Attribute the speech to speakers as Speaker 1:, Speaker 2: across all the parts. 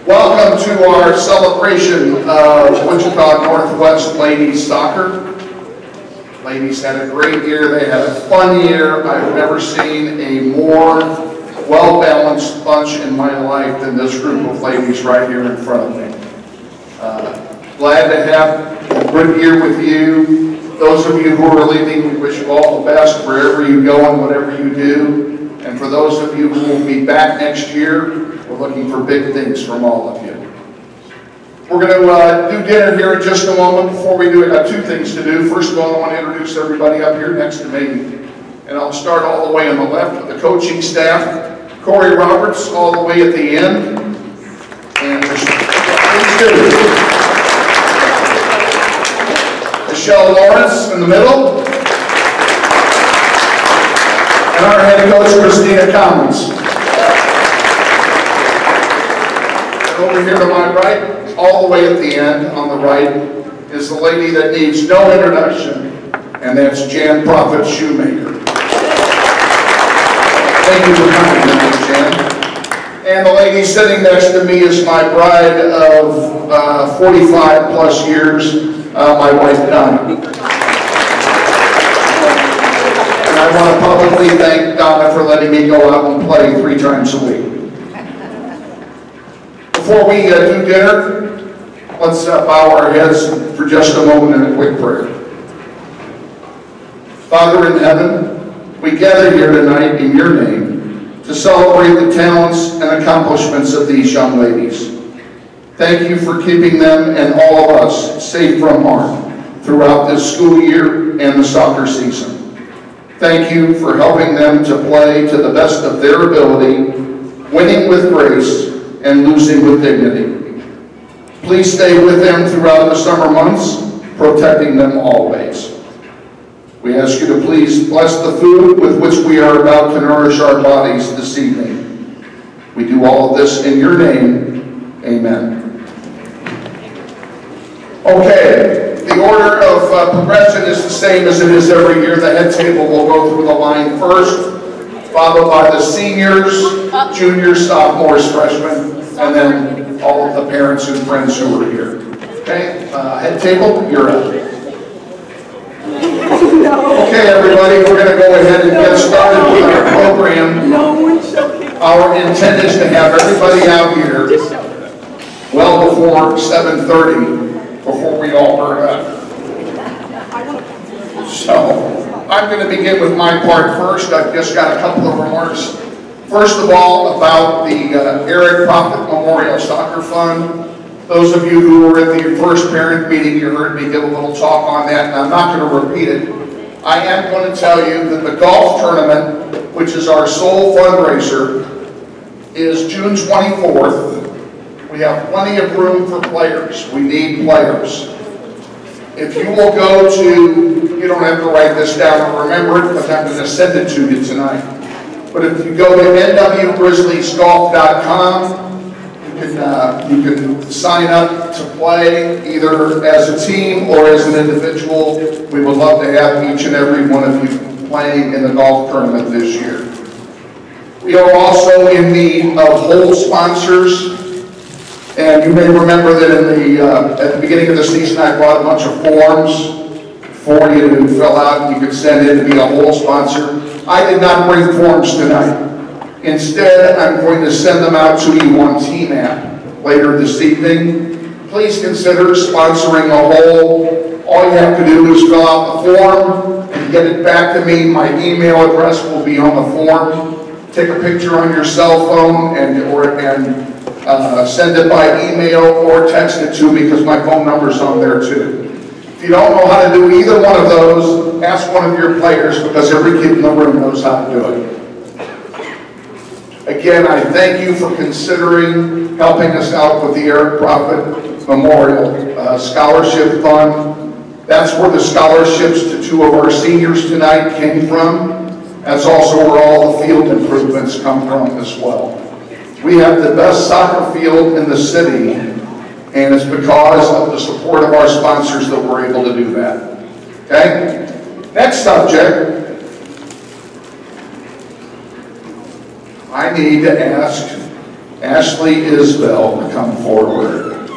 Speaker 1: Welcome to our celebration of Wichita Northwest Ladies Soccer. Ladies had a great year. They had a fun year. I've never seen a more well-balanced bunch in my life than this group of ladies right here in front of me. Glad to have a good year with you. Those of you who are leaving, we wish you all the best wherever you go and whatever you do. And for those of you who will be back next year, we're looking for big things from all of you. We're going to do dinner here in just a moment. Before we do it, I got two things to do. First of all, I want to introduce everybody up here next to me. And I'll start all the way on the left with the coaching staff. Corey Roberts all the way at the end. And please do. Michelle Lawrence in the middle. And our head coach, Christina Collins. And over here to my right, all the way at the end on the right, is the lady that needs no introduction, and that's Jan Prophet Shoemaker. Thank you for coming, Jan. And the lady sitting next to me is my bride of 45 plus years, my wife, Donna. And I want to publicly thank Donna for letting me go out and play 3 times a week. Before we do dinner, let's bow our heads for just a moment in a quick prayer. Father in heaven, we gather here tonight in your name to celebrate the talents and accomplishments of these young ladies. Thank you for keeping them and all of us safe from harm throughout this school year and the soccer season. Thank you for helping them to play to the best of their ability, winning with grace and losing with dignity. Please stay with them throughout the summer months, protecting them always. We ask you to please bless the food with which we are about to nourish our bodies this evening. We do all of this in your name. Amen. Okay, the order of progression is the same as it is every year. The head table will go through the line first, followed by the seniors, juniors, sophomores, freshmen, and then all of the parents and friends who are here. Okay, head table, you're up. Okay, everybody, we're going to go ahead and get started with our program. Our intent is to have everybody out here well before 7:30 before we all burn up. So, I'm going to begin with my part first. I've just got a couple of remarks. First of all, about the Eric Prophet Memorial Soccer Fund. Those of you who were at the first parent meeting, you heard me give a little talk on that, and I'm not going to repeat it. I am going to tell you that the golf tournament, which is our sole fundraiser, is June 24th. We have plenty of room for players. We need players. If you will go to, you don't have to write this down or remember it, but I'm going to send it to you tonight. But if you go to nwgrizzliesgolf.com, you can sign up to play either as a team or as an individual. We would love to have each and every one of you playing in the golf tournament this year. We are also in need of hole sponsors. And you may remember that in at the beginning of the season, I brought a bunch of forms for you to fill out and you could send in to be a hole sponsor. I did not bring forms tonight. Instead, I'm going to send them out to you on TMAP later this evening. Please consider sponsoring a hole. All you have to do is fill out the form and get it back to me. My email address will be on the form. Take a picture on your cell phone and send it by email or text it to me because my phone number's on there too. If you don't know how to do either one of those, ask one of your players because every kid in the room knows how to do it. Again, I thank you for considering helping us out with the Eric Prophet Memorial Scholarship Fund. That's where the scholarships to 2 of our seniors tonight came from. That's also where all the field improvements come from as well. We have the best soccer field in the city, and it's because of the support of our sponsors that we're able to do that. Okay? Next subject. I need to ask Ashley Isbell to come forward.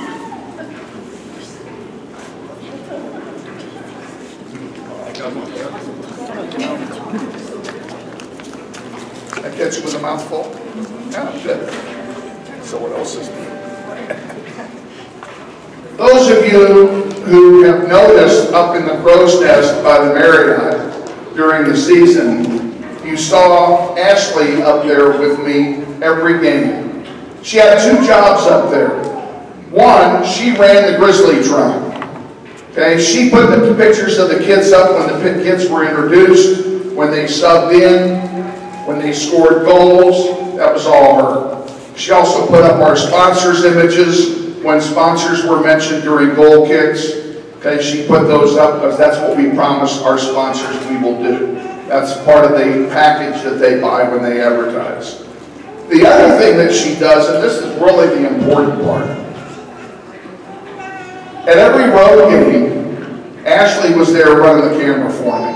Speaker 1: That gets you with a mouthful? Yeah, good. So what else is new? Those of you who have noticed up in the crow's nest by the Marriott during the season, you saw Ashley up there with me every game. She had 2 jobs up there. One, she ran the Grizzly track. Okay, she put the pictures of the kids up when the kids were introduced, when they subbed in, when they scored goals. That was all her. She also put up our sponsors' images when sponsors were mentioned during goal kicks. Okay, she put those up because that's what we promised our sponsors we will do. That's part of the package that they buy when they advertise. The other thing that she does, and this is really the important part, at every road game, Ashley was there running the camera for me.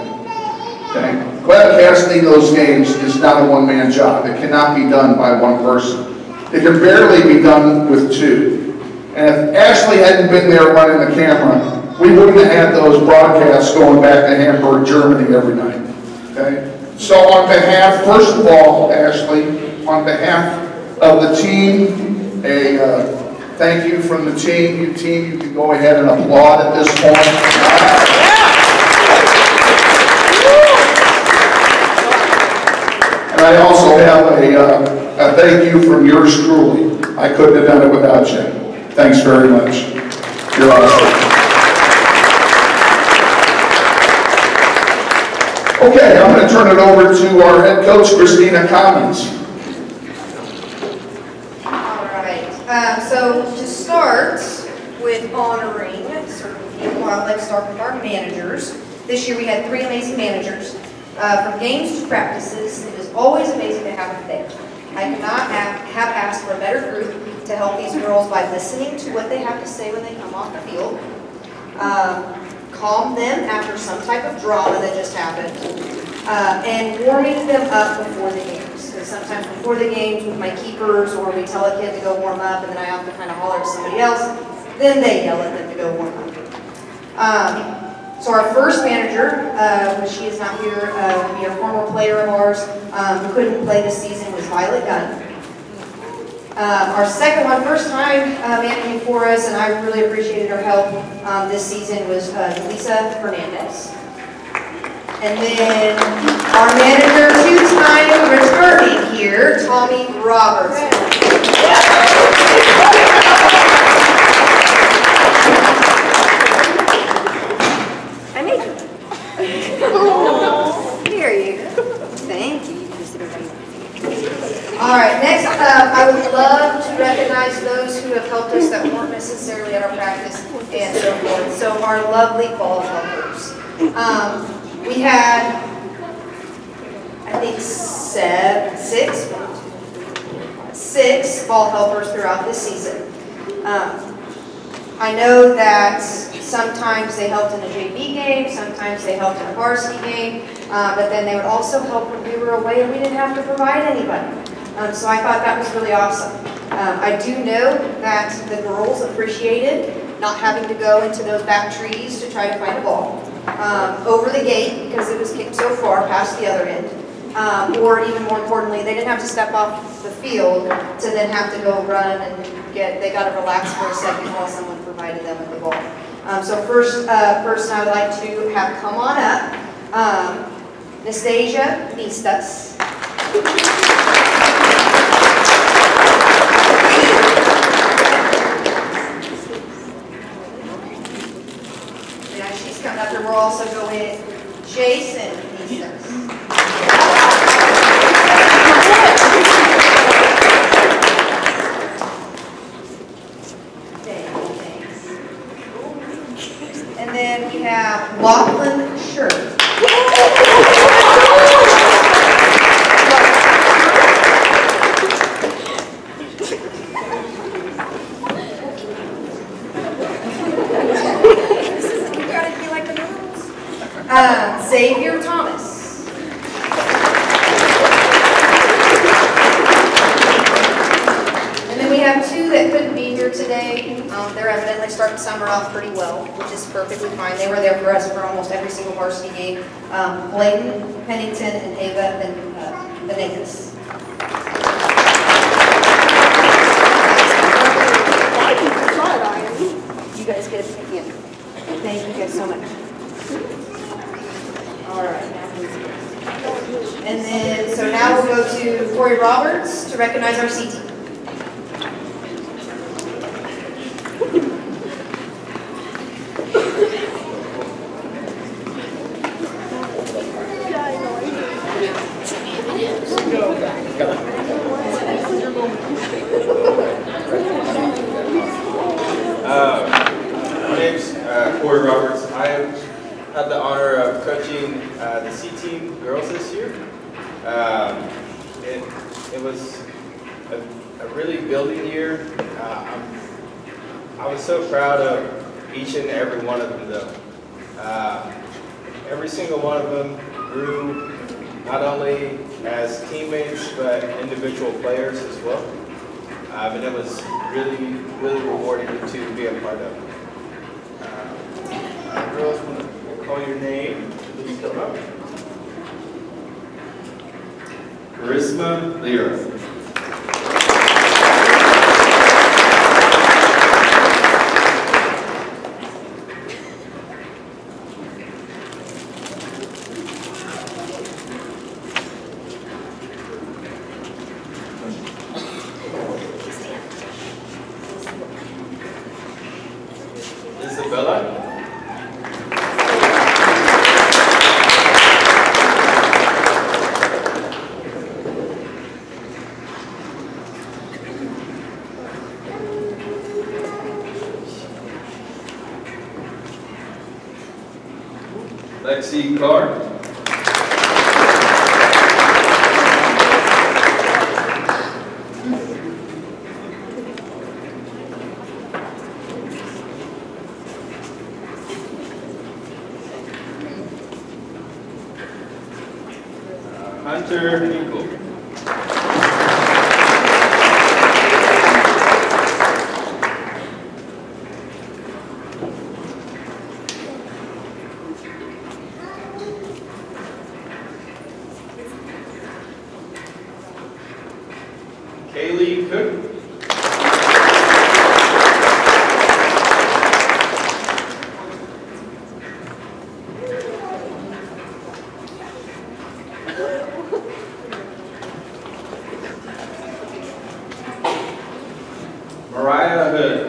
Speaker 1: Okay? Webcasting those games is not a one-man job. It cannot be done by one person. It can barely be done with 2. And if Ashley hadn't been there running the camera, we wouldn't have had those broadcasts going back to Hamburg, Germany every night. Okay? So on behalf, first of all, Ashley, on behalf of the team, thank you from the team. You can go ahead and applaud at this point. And I also have a thank you from yours truly. I couldn't have done it without you. Thanks very much. You're awesome. Okay, I'm going to turn it over to our head coach, Christina Commons.
Speaker 2: All right. So to start with honoring certain people, I'd like to start with our managers. This year we had 3 amazing managers. From games to practices, it is always amazing to have them there. I could not have asked for a better group to help these girls by listening to what they have to say when they come off the field, calm them after some type of drama that just happened, and warming them up before the games. So sometimes before the games with my keepers, or we tell a kid to go warm up and then I have to kind of holler at somebody else, then they yell at them to go warm up. So our first manager, when she is not here, will be a former player of ours who couldn't play this season, was Violet Gunn. Our second one, first time managing for us, and I really appreciated her help this season, was Lisa Fernandez. And then our manager, 2-time returning here, Tommy Roberts. I made you. Here you go. Thank you. All right, next up, I would love to recognize those who have helped us that weren't necessarily at our practice and so forth. So our lovely ball helpers. We had, I think, 6 ball helpers throughout this season. I know that sometimes they helped in a JV game, sometimes they helped in a varsity game, but then they would also help when we were away and we didn't have to provide anybody. So I thought that was really awesome. I do know that the girls appreciated not having to go into those back trees to try to find a ball, over the gate because it was kicked so far past the other end, or even more importantly, they didn't have to step off the field to then have to go run and they got to relax for a second while someone provided them with the ball. So first person I would like to have come on up, Nastasia Nistas. Yeah, she's coming up here. We're also going Jason Nistas. And then we have Lachlan Shirt. Xavier Thomas. 2 that couldn't be here today. They're evidently starting summer off pretty well, which is perfectly fine. They were there for us for almost every single varsity game. Bladen Pennington and Ava Venegas. You guys get a pick in. Thank you guys so much. All right. And then, so now we'll go to Corey Roberts to recognize our C team.
Speaker 3: My name's Corey Roberts. I had the honor of coaching the C team girls this year. It was a really building year. I was so proud of each and every one of them though. Every single one of them grew not only as teammates but individual players as well. And it was really, really rewarding to be a part of. Girls, we'll call your name. Please come up. Charisma Lira. Isabella. Lexi Carr. Hunter Hinkle. Kaylee Cook. Mariah Hood.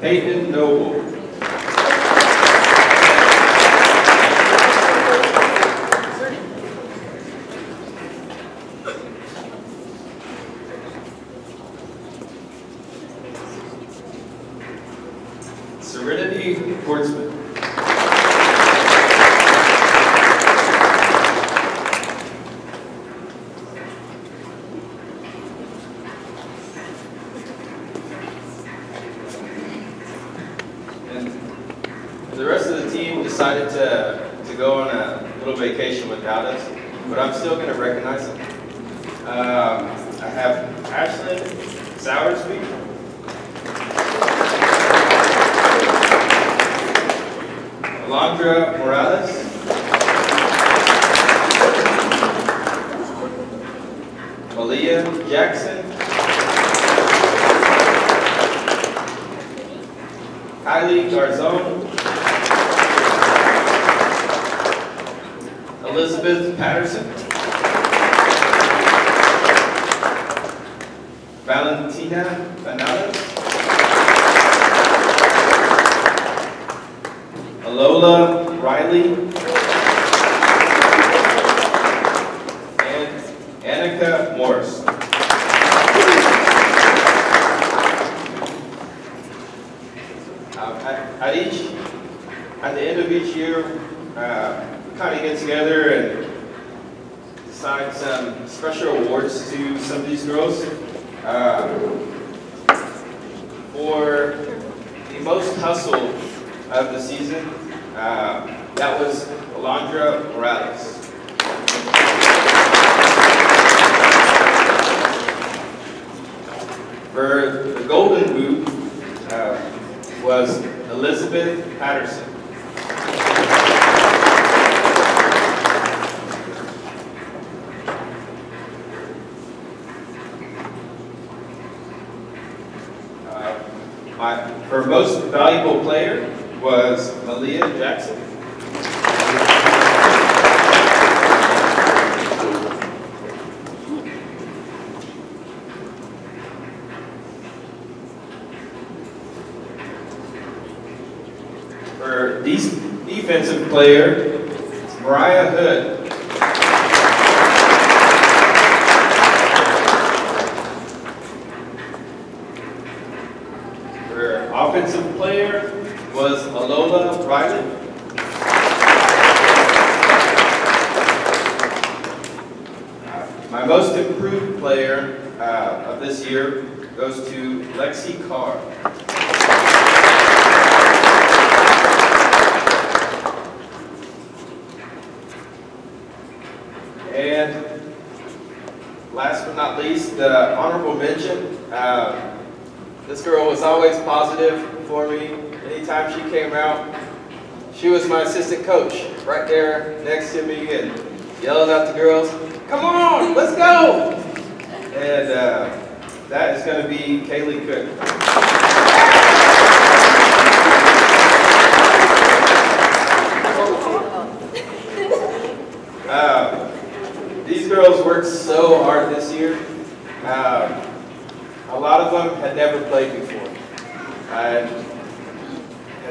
Speaker 3: Peyton Noble. Serenity Portsman. And the rest of the team decided to go on a little vacation without us, but I'm still going to recognize them. I have Ashlyn Soursby. Alondra Morales. Malia Jackson. Kylie Garzone. Elizabeth Patterson. Valentina Bananas. Lola Riley. And Annika Morris. At the end of each year, we kind of get together and assign some special awards to some of these girls. For the most hustle of the season, that was Alondra Morales. For the golden boot was Elizabeth Patterson. Her most valuable player was Malia Jackson. Her defensive player is Mariah Hood. Offensive player was Alola Riley. My most improved player of this year goes to Lexi Carr. And last but not least, the honorable mention. This girl was always positive for me. Anytime she came out, she was my assistant coach right there next to me and yelling at the girls, "Come on, let's go!" And that is going to be Kaylee Cook. These girls worked so hard this year. A lot of them had never played before, and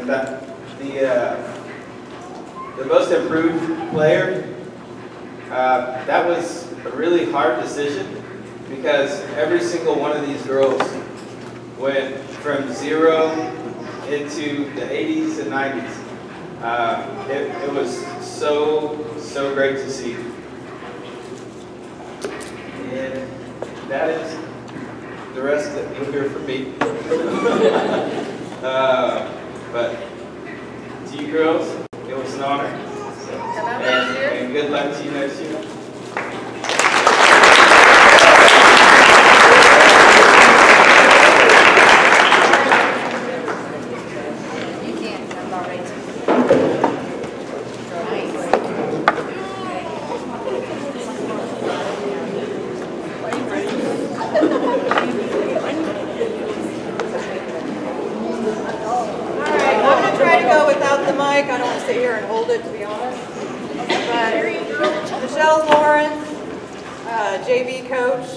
Speaker 3: that the most improved player. That was a really hard decision because every single one of these girls went from 0 into the 80s and 90s. It was so great to see, and that is the rest that you'll hear from me. But to you girls, it was an honor. And good luck to you next year.
Speaker 2: You can't, I'm all right.
Speaker 4: I don't want to sit here and hold it, to be honest. But Michelle Lawrence, JV coach,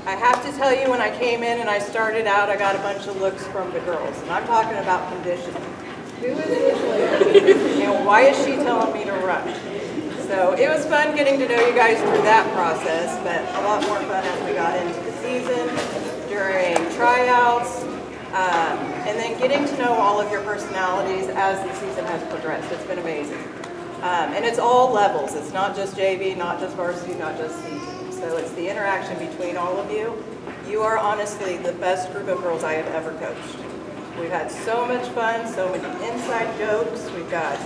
Speaker 4: I have to tell you, when I came in and I started out, I got a bunch of looks from the girls. And I'm talking about conditioning. Who is this lady? And why is she telling me to run? So it was fun getting to know you guys through that process, but a lot more fun as we got into the season, during tryouts, and then getting to know all of your personalities as the season has progressed. It's been amazing. And it's all levels. It's not just JV, not just varsity, not just C team. So it's the interaction between all of you. You are honestly the best group of girls I have ever coached. We've had so much fun, so many inside jokes. We've got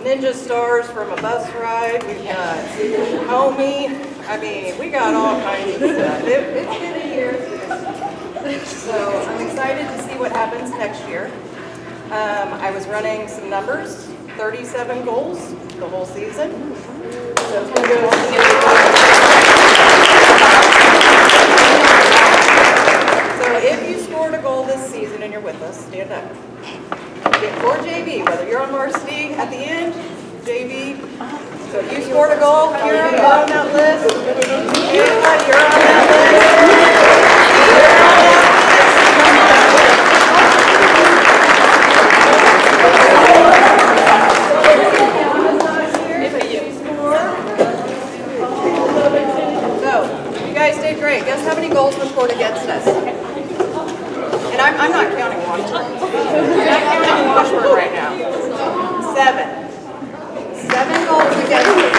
Speaker 4: ninja stars from a bus ride. We've got homie. I mean, we got all kinds of stuff. It's been a year. So I'm excited to see what happens next year. I was running some numbers, 37 goals the whole season. So kudos to you. So if you scored a goal this season and you're with us, stand up. Or JV, whether you're on varsity at the end, JV. So if you scored a goal, you're on that list. You're on that list. Great. Guess how many goals were scored against us? And I'm not counting Washburn. I'm not counting Washburn right now. 7. 7 goals against us.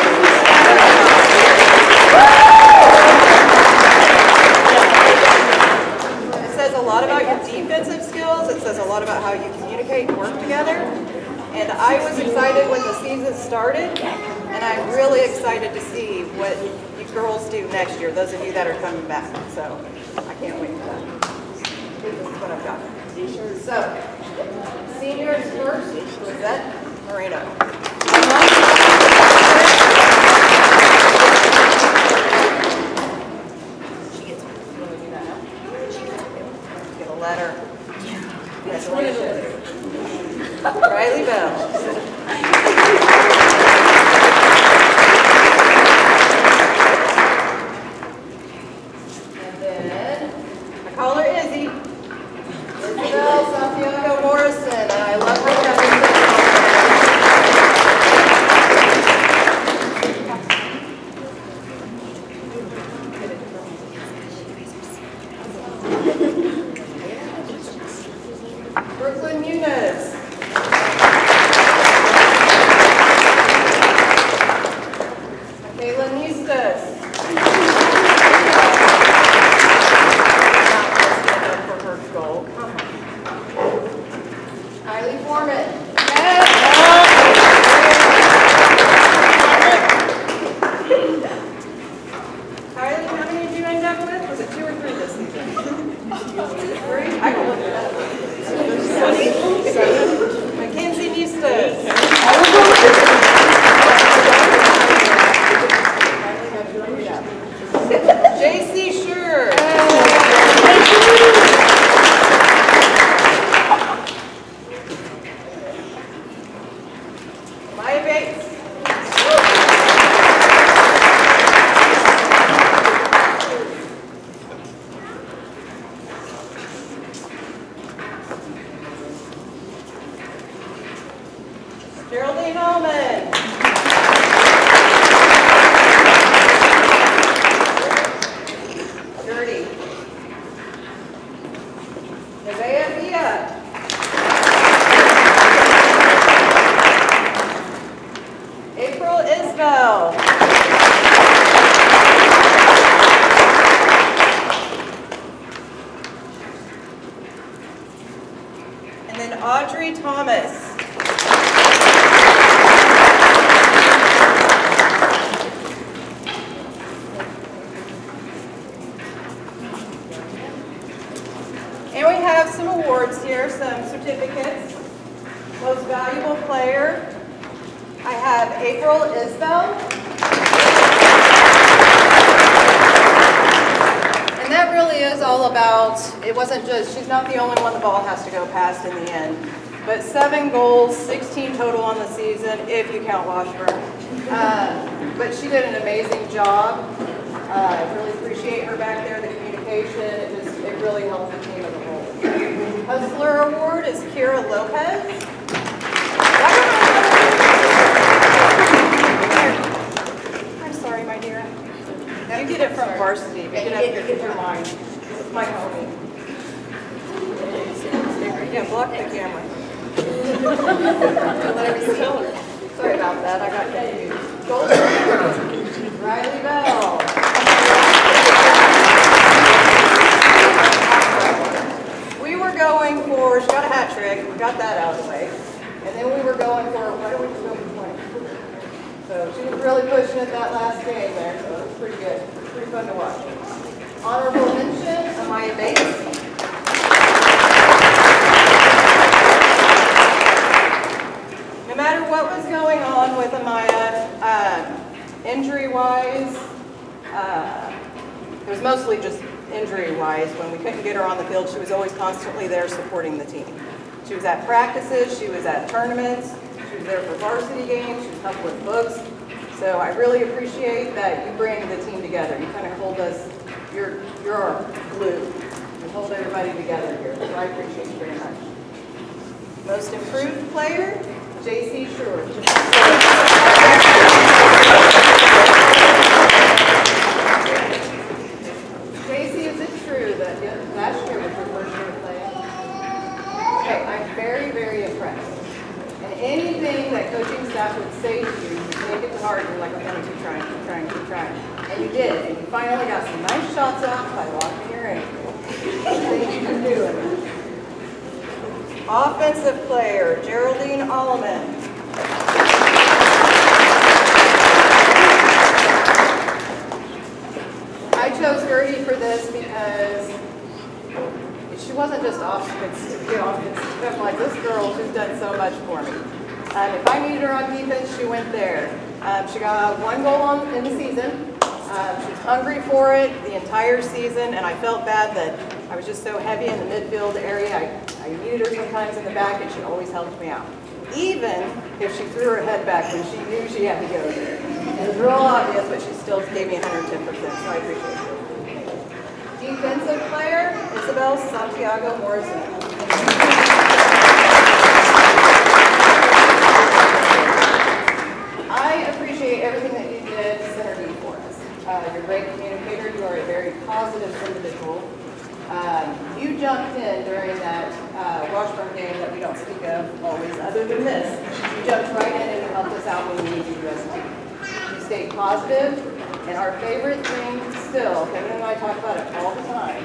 Speaker 4: It says a lot about your defensive skills. It says a lot about how you communicate and work together. And I was excited when the season started, and I'm really excited to see what you girls do next year, those of you that are coming back. So I can't wait for that. This is what I've got. So, seniors first, Lizette Moreno. Get a letter. Congratulations. Riley Bell. And then, I call her Izzy. Isabel Santiago Morrison, and I love her Brooklyn Muniz. Michaela Nistas. For her goal. Come on. Kylie Foreman. Kylie, how many did you end up with? Was it 2 or 3 this season? 3? I can look it up. Mackenzie Nistas. JC Sure. Maya Bates. Geraldine Allman. Gertie. Nevaeh Villa. April Isbell. And then Audrey Thomas. And we have some awards here, some certificates. Most valuable player, I have April Isbell. And that really is all about, it wasn't just, she's not the only one the ball has to go past in the end. But 7 goals, 16 total on the season, if you count Washburn. But she did an amazing job. I really appreciate her back there, the communication. It really helped the team as a whole. Hustler Award is Kira Lopez. I'm sorry, my dear. You get it from varsity. Pick it up here, get your line. It's my homie. Yeah, block the camera. Sorry about that, I got confused. Gold Riley Bell. We were going for, she got a hat trick, we got that out of the way. And then we were going for, why don't we just go for 20? So she was really pushing it that last game there, so it was pretty good. Pretty fun to watch. Honorable mention, Amaya Bates. No matter what was going on with Amaya, injury-wise, it was mostly just injury-wise. When we couldn't get her on the field, she was always constantly there supporting the team. She was at practices, she was at tournaments, she was there for varsity games, she was helping with books. So I really appreciate that you bring the team together. You kind of hold us, you're our glue. You hold everybody together here, so I appreciate you very much. Most improved player, JC Sure. JC, is it true that last year was your first year playing? Okay, I'm very, very impressed. And anything that coaching staff would say to you, take it to heart. You're like, I'm gonna keep trying, keep trying, keep trying. And you did, and you finally got some nice shots off by locking your ankle. Thank you for doing it. Offensive player, Geraldine Alleman. I chose Gertie for this because she wasn't just offense, to be honest. I'm like, this girl, she's done so much for me. If I needed her on defense, she went there. She got 1 goal in the season. She was hungry for it the entire season, and I felt bad that I was just so heavy in the midfield area. I needed her sometimes in the back, and she always helped me out. Even if she threw her head back when she knew she had to go there. It was real obvious, but she still gave me 110%, so I appreciate it. Defensive player, Isabel Santiago Morrison. I appreciate everything that you did center D for us. You're a great communicator. You are a very positive individual. You jumped in during that Washburn game that we don't speak of always, other than this. You jumped right in and helped us out when we needed you as a team. You stayed positive, and our favorite thing still, Kevin and I talk about it all the time,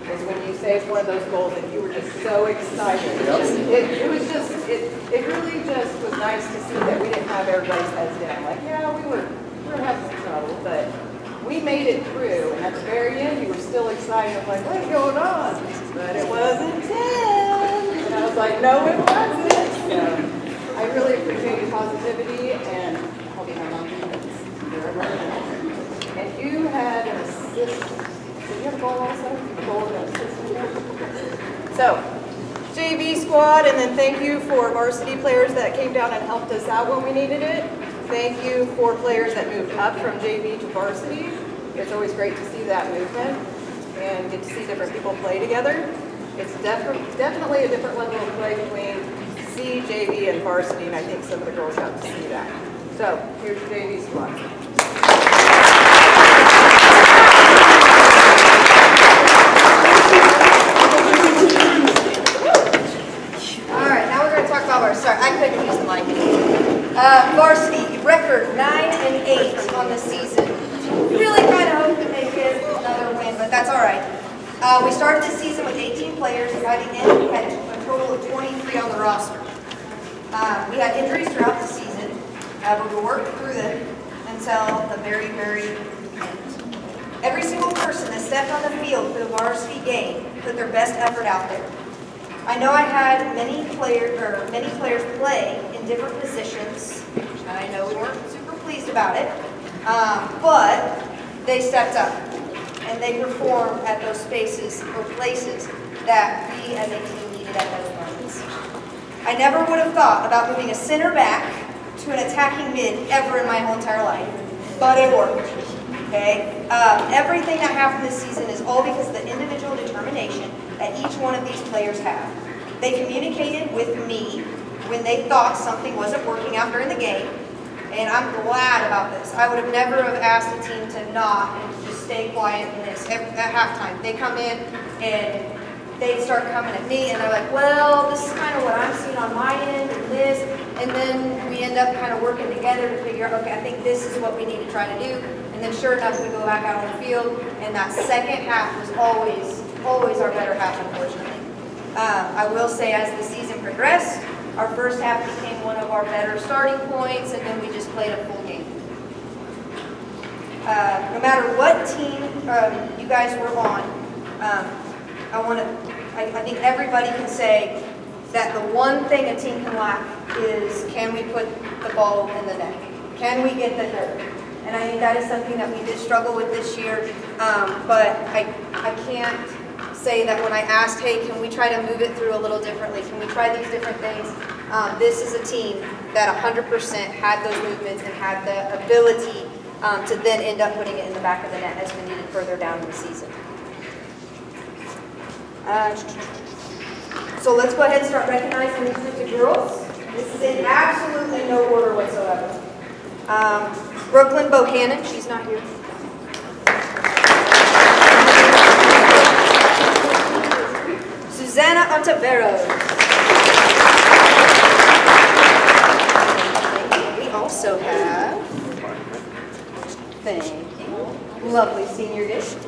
Speaker 4: is when you saved one of those goals and you were just so excited. It really just was nice to see that we didn't have everybody's heads down. Like, yeah, we were having some trouble, but we made it through. And at the very end, you were still excited. I'm like, what's going on? But it wasn't 10. And I was like, no, it wasn't. So I really appreciate your positivity, and I'll be my mom. And you had an assist. Did you have a goal also? A goal and an assist. So, JV squad, and then thank you for varsity players that came down and helped us out when we needed it. Thank you for players that moved up from JV to varsity. It's always great to see that movement and get to see different people play together. It's definitely a different level of play between C, JV, and varsity, and I think some of the girls got to see that. So, here's your JV squad.
Speaker 2: Sorry, I couldn't use the mic. Varsity, record 9-8 on the season. Really kind of hope to make it another win, but that's all right. We started the season with 18 players, and by the end we had a total of 23 on the roster. We had injuries throughout the season, but we worked through them until the very, very end. Every single person that stepped on the field for the varsity game put their best effort out there. I know I had many players play in different positions, and I know we weren't super pleased about it, but they stepped up and they performed at those spaces or places that we as a team needed at those moments. I never would have thought about moving a center back to an attacking mid ever in my whole entire life, but it worked. Okay? Everything that happened this season is all because of the individual determination that each one of these players have. They communicated with me when they thought something wasn't working out during the game, and I'm glad about this. I would have never have asked a team to not and just stay quiet in this at halftime. They come in and they start coming at me, and they're like, well, this is kind of what I'm seeing on my end and this, and then we end up kind of working together to figure out, okay, I think this is what we need to try to do, and then sure enough, we go back out on the field, and that second half was always our better half, unfortunately. I will say as the season progressed, our first half became one of our better starting points, and then we just played a full game. No matter what team you guys were on, I think everybody can say that the one thing a team can lack is, can we put the ball in the net? Can we get the goal? And I think that is something that we did struggle with this year, but I can't say that when I asked, hey, can we try to move it through a little differently? Can we try these different things? This is a team that 100% had those movements and had the ability to then end up putting it in the back of the net as we needed further down in the season. So let's go ahead and start recognizing these groups of girls. This is in absolutely no order whatsoever. Brooklyn Bohannon, she's not here. Susanna Ontiveros. We also have
Speaker 5: lovely senior gift.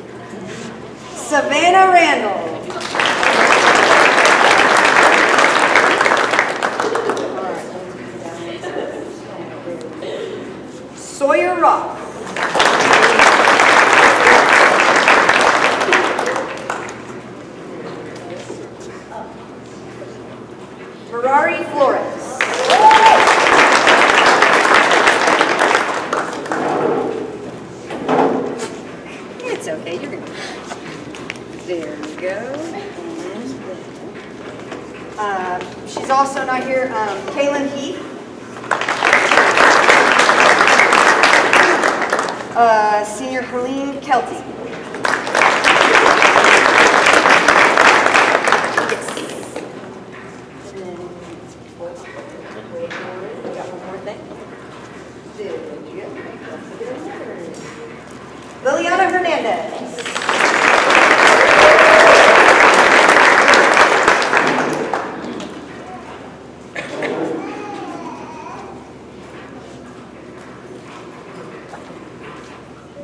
Speaker 5: Savannah Randall. Sawyer Rock. Ferrari Flores. It's okay, you're good. There we go. She's also not here. Kaylin Heath. Senior Helene Kelty. Liliana Hernandez.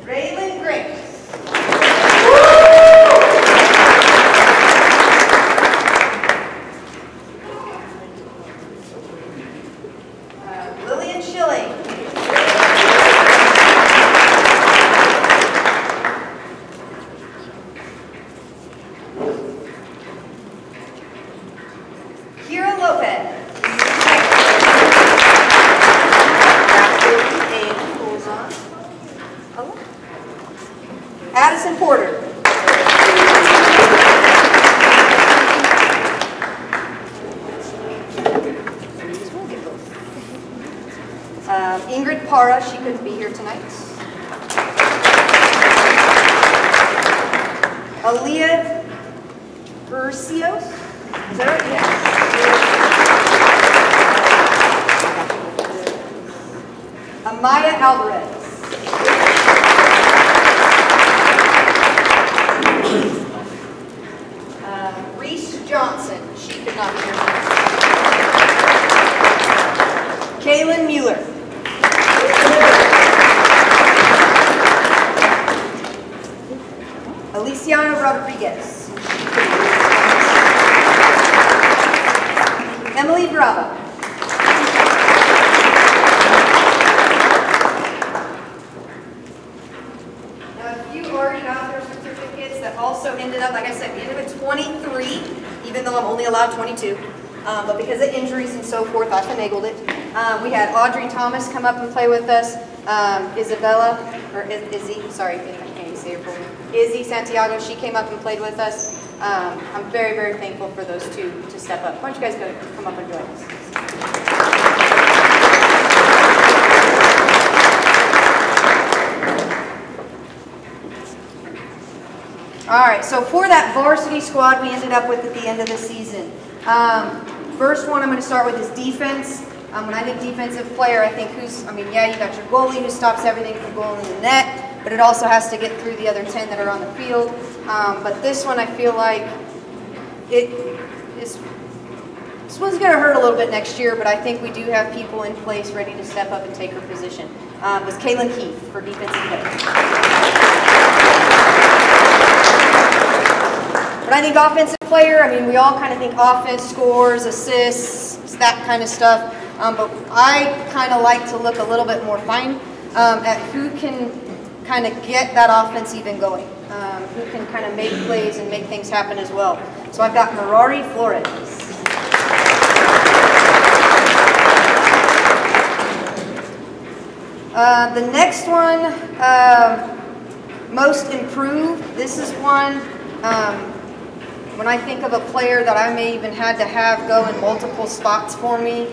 Speaker 5: Raylan Grace. Lillian Schilling. Kira Lopez. Addison Porter. Ingrid Para, she couldn't be here tonight. Aaliyah Urcios, is that right? Yeah. Amaya Alvarez. Reese Johnson, she could not be here tonight. Kaylin Mueller. Aliciana Rodriguez. Emily Bravo. Now, if you already got their certificates that also ended up, like I said, we ended with 23, even though I'm only allowed 22. But because of injuries and so forth, I finagled it. We had Audrey Thomas come up and play with us. Isabella, or Izzy, sorry, I can't even say her full name. Izzy Santiago, she came up and played with us. I'm very, very thankful for those two to step up. Why don't you guys come up and join us? All right, so for that varsity squad we ended up with at the end of the season. First one I'm going to start with is defense. When I think defensive player, I think yeah, you got your goalie who stops everything from going in the net, but it also has to get through the other 10 that are on the field. But this one I feel like this one's going to hurt a little bit next year, but I think we do have people in place ready to step up and take her position. Was Kaylin Heath for defensive player. But I think offensive player, we all kind of think offense, scores, assists, that kind of stuff. But I kind of like to look a little bit more fine at who can kind of get that offense even going, who can kind of make plays and make things happen as well. So I've got Ferrari Flores. The next one, most improved. This is one, when I think of a player that I may even had to have go in multiple spots for me,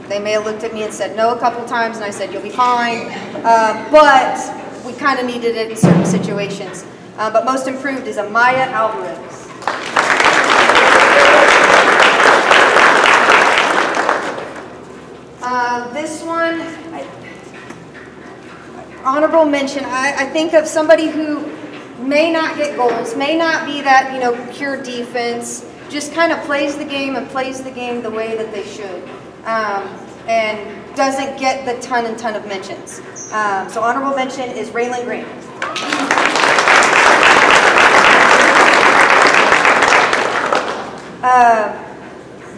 Speaker 5: they may have looked at me and said no a couple times, and I said, you'll be fine. But we kind of needed it in certain situations. But most improved is Amaya Alvarez. This one, honorable mention, I think of somebody who may not get goals, may not be that, pure defense, just kind of plays the game and plays the game the way that they should, and doesn't get the ton of mentions. So honorable mention is Raylan Green.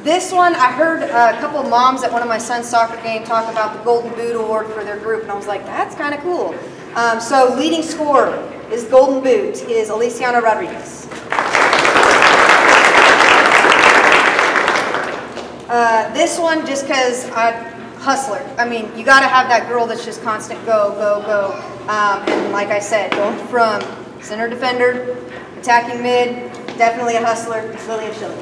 Speaker 5: This one, I heard a couple of moms at one of my son's soccer games talk about the Golden Boot Award for their group, and I was like, that's kind of cool. So leading scorer is Golden Boot is Aliciana Rodriguez. This one, just because hustler. I mean, you got to have that girl that's just constant go, go, go. And like I said, going from center defender, attacking mid, definitely a hustler, Lillian Schilling.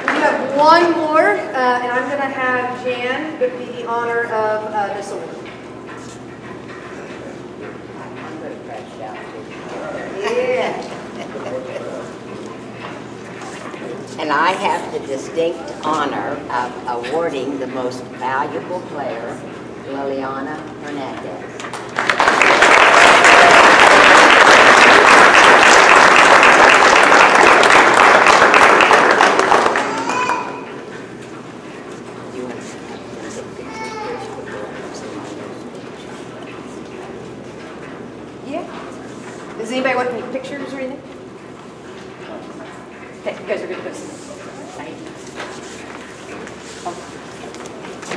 Speaker 5: We have one more, and I'm going to have Jan give me the honor of this award.
Speaker 6: I'm going to crash out.
Speaker 5: Yeah.
Speaker 6: And I have the distinct honor of awarding the most valuable player, Liliana Hernandez.
Speaker 5: Yeah. Does anybody want any pictures or anything? Okay, you guys are good to go.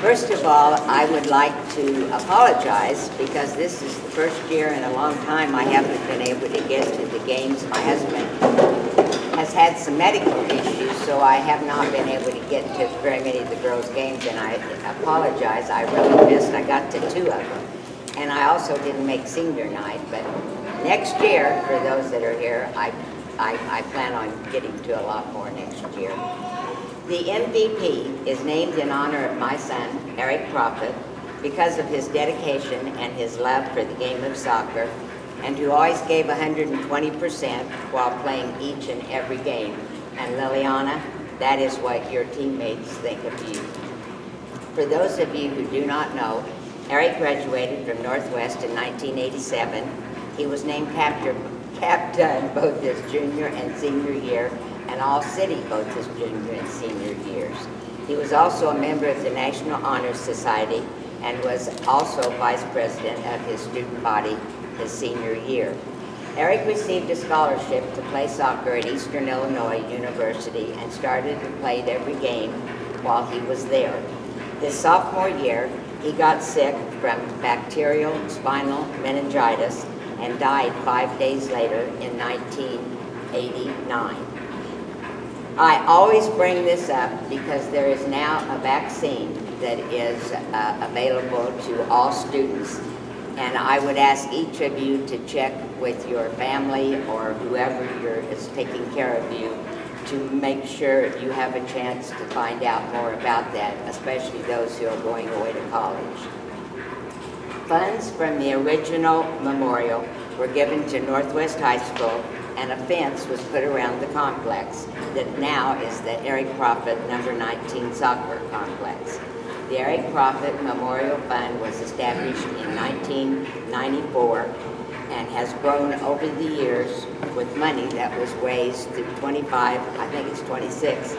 Speaker 6: First of all, I would like to apologize because this is the first year in a long time I haven't been able to get to the games. My husband has had some medical issues, so I have not been able to get to very many of the girls' games, and I apologize. I really missed. I got to 2 of them. And I also didn't make senior night, but next year, for those that are here, I plan on getting to a lot more next year. The MVP is named in honor of my son, Eric Prophet, because of his dedication and his love for the game of soccer, and who always gave 120% while playing each and every game. And Liliana, that is what your teammates think of you. For those of you who do not know, Eric graduated from Northwest in 1987. He was named captain both his junior and senior year, and All-City both his junior and senior years. He was also a member of the National Honor Society and was also vice president of his student body his senior year. Eric received a scholarship to play soccer at Eastern Illinois University and started and played every game while he was there. His sophomore year, he got sick from bacterial spinal meningitis and died 5 days later in 1989. I always bring this up because there is now a vaccine that is available to all students, and I would ask each of you to check with your family or whoever is taking care of you to make sure you have a chance to find out more about that, especially those who are going away to college. Funds from the original memorial were given to Northwest High School, and a fence was put around the complex that now is the Eric Prophet number 19 soccer complex. The Eric Prophet Memorial Fund was established in 1994 and has grown over the years with money that was raised through 25, I think it's 26,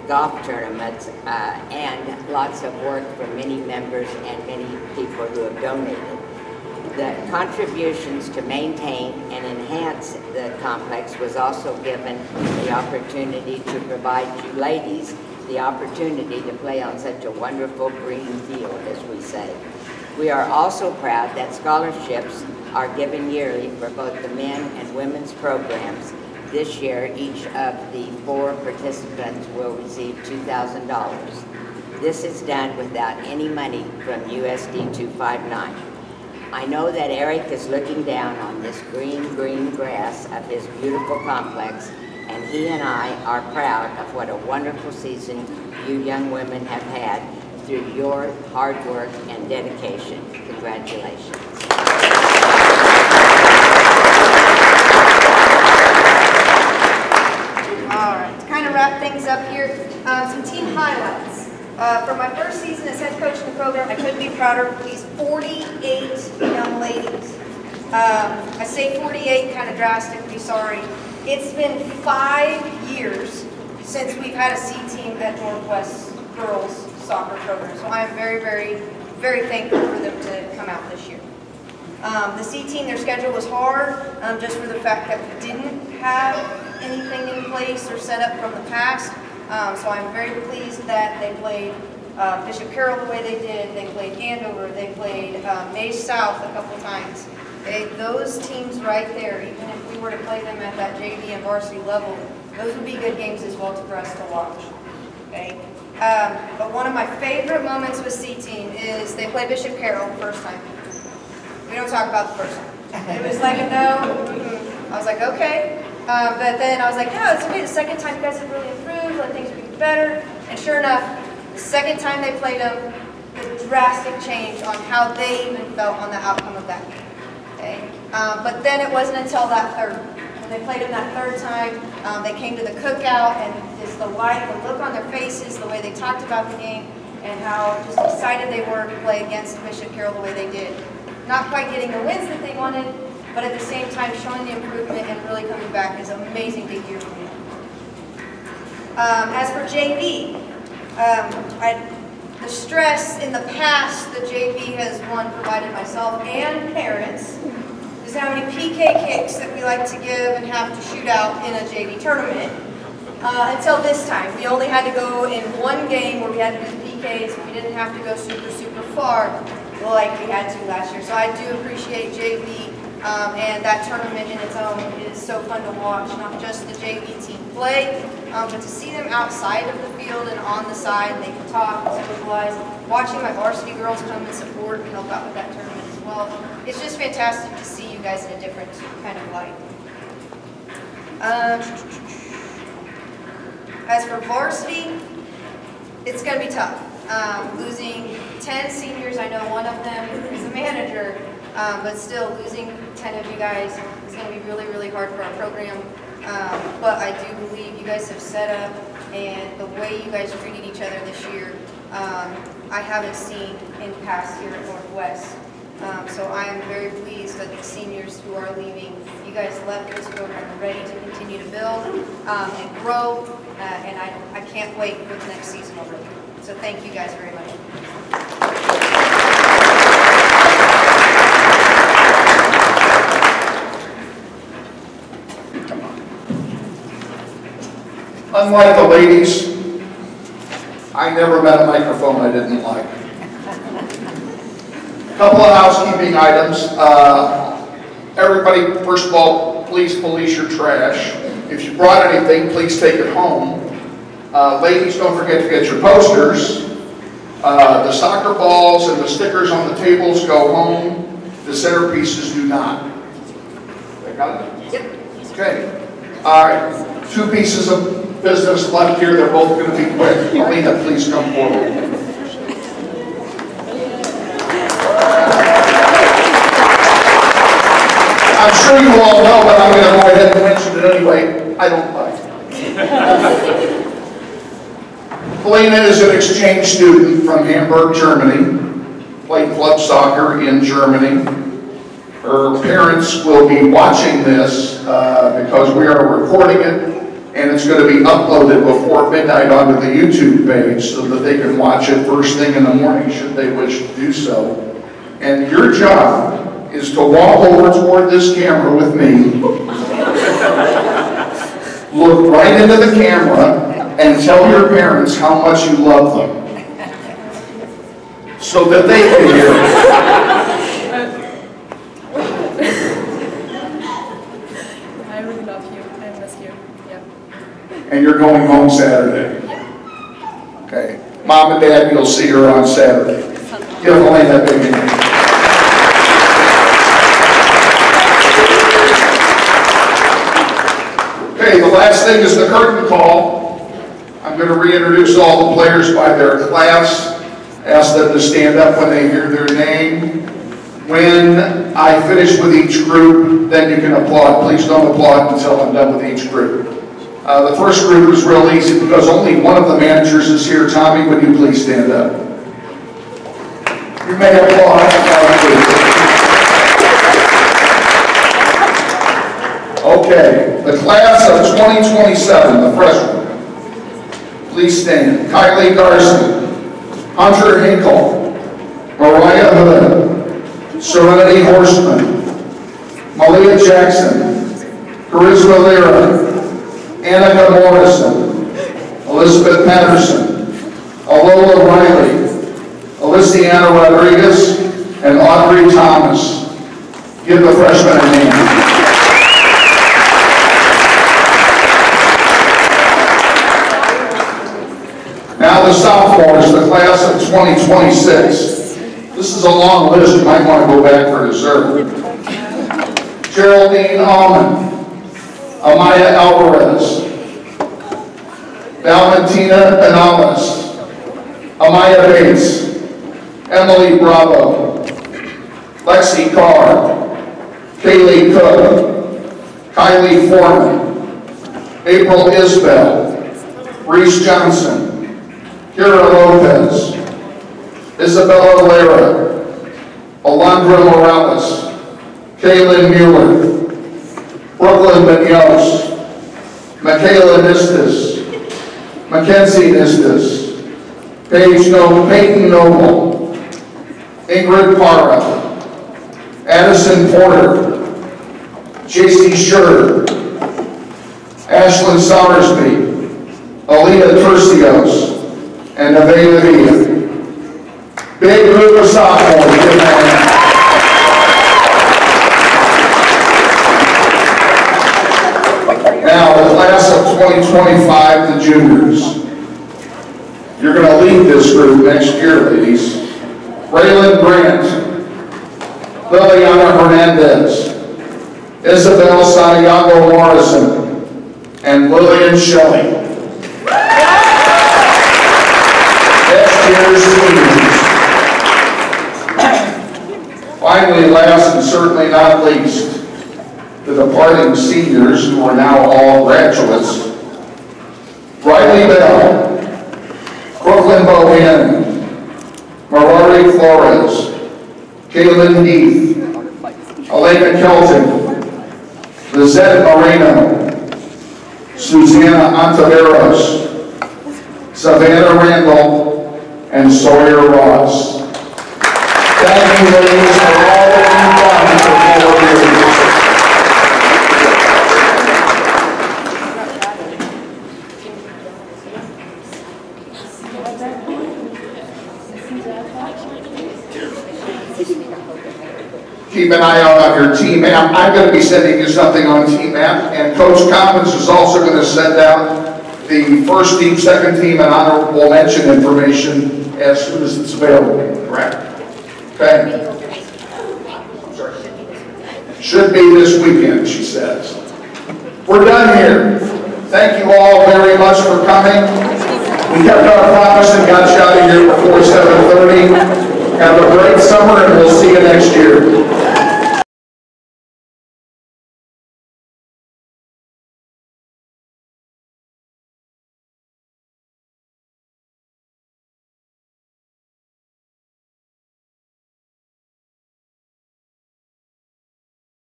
Speaker 6: golf tournaments and lots of work from many members and many people who have donated. The contributions to maintain and enhance the complex was also given the opportunity to provide you ladies the opportunity to play on such a wonderful green field, as we say. We are also proud that scholarships are given yearly for both the men and women's programs. This year, each of the 4 participants will receive $2,000. This is done without any money from USD 259. I know that Eric is looking down on this green grass of his beautiful complex, and he and I are proud of what a wonderful season you young women have had through your hard work and dedication. Congratulations.
Speaker 5: All right, to kind of wrap things up here, some team highlights. For my first season as head coach in the program, I couldn't be prouder of these 48 young ladies. I say 48 kind of drastically, sorry. It's been 5 years since we've had a C team at Northwest girls soccer program, so I'm very, very, very thankful for them to come out this year. The C team, their schedule was hard, just for the fact that we didn't have anything in place or set up from the past. So I'm very pleased that they played Bishop Carroll the way they did. They played Andover. They played Mays South a couple times. Okay, those teams right there, even if we were to play them at that JV and varsity level, those would be good games as well for us to watch. Okay. But one of my favorite moments with C team is they played Bishop Carroll the first time. We don't talk about the first time. It was like a no. I was like, okay. But then I was like, no, it's okay. The second time you guys have really improved, like things would be better. And sure enough, the second time they played them, the drastic change on how they even felt on the outcome of that game. Okay? But then it wasn't until that third. When they played them that third time, they came to the cookout, and just the light, the look on their faces, the way they talked about the game, and how just excited they were to play against Bishop Carroll the way they did. Not quite getting the wins that they wanted, but at the same time showing the improvement and really coming back is amazing to hear from them. As for JV, the stress in the past that JV has provided myself and parents is how many PK kicks that we like to give and have to shoot out in a JV tournament. Until this time, we only had to go in one game where we had to do PKs, and we didn't have to go super far like we had to last year. So I do appreciate JV, and that tournament in its own is so fun to watch, not just the JV team play, but to see them outside of the field and on the side, and they can talk and socialize. Watching my varsity girls come and support and help out with that tournament as well. It's just fantastic to see you guys in a different kind of light. As for varsity, it's going to be tough. Losing 10 seniors, I know one of them is a manager, but still losing 10 of you guys is going to be really hard for our program. But I do believe you guys have set up, and the way you guys treated each other this year, I haven't seen in past here at Northwest. So I am very pleased that the seniors who are leaving, you guys left this program ready to continue to build and grow, and I can't wait for the next season already. So thank you guys very much.
Speaker 1: Unlike the ladies, I never met a microphone I didn't like. A couple of housekeeping items. Everybody, first of all, please police your trash. If you brought anything, please take it home. Ladies, don't forget to get your posters. The soccer balls and the stickers on the tables go home. The centerpieces do not. They got it? Yep. Okay. All right. 2 pieces of business left here. They're both going to be quick. Alina, please come forward. I'm sure you all know, but I'm going to go ahead and mention it anyway. I don't like it. Alina is an exchange student from Hamburg, Germany. Played club soccer in Germany. Her parents will be watching this because we are recording it, and it's going to be uploaded before midnight onto the YouTube page so that they can watch it first thing in the morning should they wish to do so. And your job is to walk over toward this camera with me, look right into the camera, and tell your parents how much you love them so that they can hear it.
Speaker 7: I really love you. I miss you. Yeah.
Speaker 1: And you're going home Saturday. Okay. Mom and Dad, you'll see her on Saturday. Give Elaine that big hand. Okay, the last thing is the curtain call. I'm going to reintroduce all the players by their class. Ask them to stand up when they hear their name. When I finish with each group, then you can applaud. Please don't applaud until I'm done with each group. The first group is real easy because only one of the managers is here. Tommy, would you please stand up? You may applaud. Okay, the class of 2027, the freshmen. Please stand. Kylie Garson, Hunter Hinkle, Mariah Hood, Serenity Horseman, Malia Jackson, Charisma Lira, Annika Morrison, Elizabeth Patterson, Alola Riley, Alyciana Rodriguez, and Audrey Thomas. Give the freshmen a hand. Now the sophomores, the class of 2026. This is a long list, you might want to go back for dessert. Geraldine Allman, Amaya Alvarez, Valentina Canales, Amaya Bates, Emily Bravo, Lexi Carr, Kaylee Cook, Kylie Foreman, April Isbell, Reese Johnson, Kira Lopez, Isabella Lara, Alondra Morales, Kaylin Mueller, Brooklyn Benyos, Michaela Nistis, Mackenzie Nistis, Peyton Noble, Ingrid Parra, Addison Porter, J.C. Schur, Ashlyn Sowersby, Alita Tercios, and Aveda Villa. Big group of sophomores. Give them a hand. Now, the class of 2025, the juniors. You're going to lead this group next year, ladies. Raylan Grant, Liliana Hernandez, Isabel Santiago Morrison, and Lillian Shelley. Next year's seniors. Finally, last and certainly not least, the departing seniors who are now all graduates. Riley Bell, Brooklyn Bohan, Marari Flores, Kaylin Heath, Elena Kelton, Lizette Moreno, Susanna Ontiveros, Savannah Randall, and Sawyer Ross. Thank you, ladies, for all that you've done for 4 years. Keep an eye out on your team map. I'm going to be sending you something on team map, and Coach Commons is also going to send out the first team, second team, and honorable mention information as soon as it's available. Correct? Okay. Sorry. Should be this weekend, she says. We're done here. Thank you all very much for coming. We kept our promise and got you out of here before 7:30. Have a great summer, and we'll see you next year.